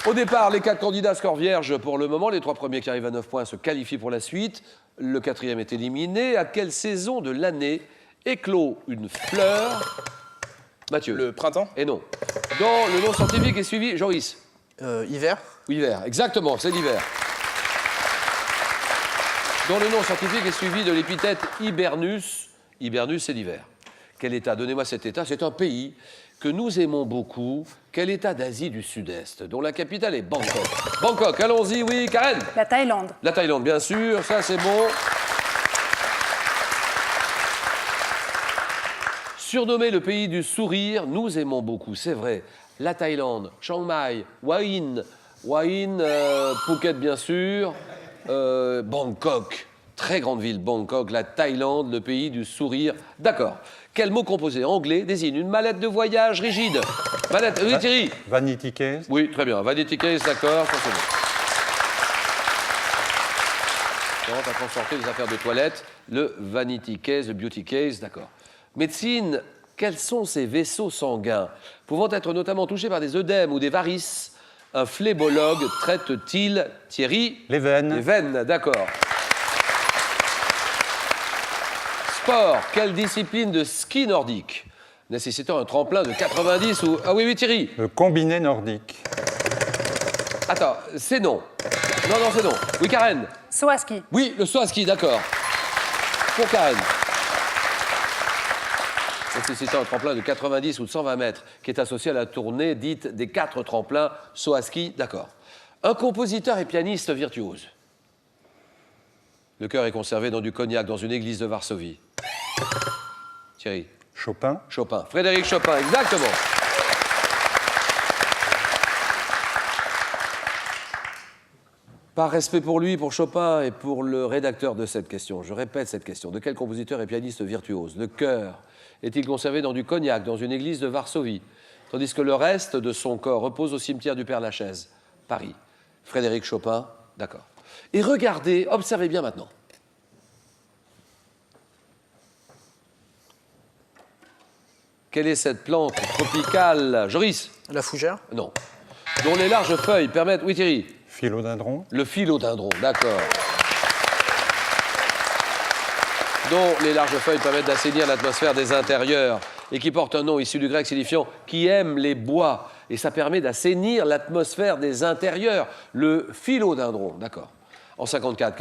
Au départ, les 4 candidats score vierge pour le moment. Les 3 premiers qui arrivent à 9 points se qualifient pour la suite. Le 4e est éliminé. À quelle saison de l'année éclot une fleur? Mathieu. Le printemps? Et non. Dans le nom scientifique est suivi, Joris. Hiver. Hiver, exactement, c'est l'hiver. Dont le nom scientifique est suivi de l'épithète hibernus. Hibernus, c'est l'hiver. Quel État? Donnez-moi cet État. C'est un pays que nous aimons beaucoup. Quel État d'Asie du Sud-Est, dont la capitale est Bangkok? Bangkok, allons-y, oui, Karen? La Thaïlande. La Thaïlande, bien sûr, ça c'est bon. Surnommé le pays du sourire, nous aimons beaucoup, c'est vrai. La Thaïlande, Chiang Mai, Hua Hin, Phuket bien sûr, Bangkok, très grande ville, Bangkok, la Thaïlande, le pays du sourire. D'accord. Quel mot composé anglais désigne une mallette de voyage rigide? Mallette, oui Thierry? Vanity case. Oui, très bien. Vanity case, d'accord, ça c'est bon. Quand à transporter les affaires de toilette, le vanity case, le beauty case, d'accord. Médecine, quels sont ces vaisseaux sanguins pouvant être notamment touchés par des œdèmes ou des varices? Un phlébologue traite-t-il, Thierry? Les veines. Les veines, d'accord. Sport, quelle discipline de ski nordique nécessitant un tremplin de 90 ou... Ah oui, oui, Thierry. Le combiné nordique. Attends, c'est non. Non, non, c'est non. Oui, Karen. Saut à ski. Oui, le saut à ski, d'accord. Pour Karen. Nécessitant un tremplin de 90 ou de 120 mètres qui est associé à la tournée dite des 4 tremplins, saut à ski, d'accord. Un compositeur et pianiste virtuose. Le cœur est conservé dans du cognac dans une église de Varsovie. Thierry. Chopin. Chopin. Frédéric Chopin, exactement. Par respect pour lui, pour Chopin et pour le rédacteur de cette question, je répète cette question. De quel compositeur et pianiste virtuose le cœur est-il conservé dans du cognac, dans une église de Varsovie, tandis que le reste de son corps repose au cimetière du Père-Lachaise, Paris? Frédéric Chopin, d'accord. Et regardez, observez bien maintenant. Quelle est cette plante tropicale? Joris? La fougère. Non. Dont les larges feuilles permettent... Oui, Thierry? Philodendron. Le philodendron, d'accord. Dont les larges feuilles permettent d'assainir l'atmosphère des intérieurs et qui porte un nom issu du grec signifiant « qui aime les bois ». Et ça permet d'assainir l'atmosphère des intérieurs. Le philodendron, d'accord. En 54, quelle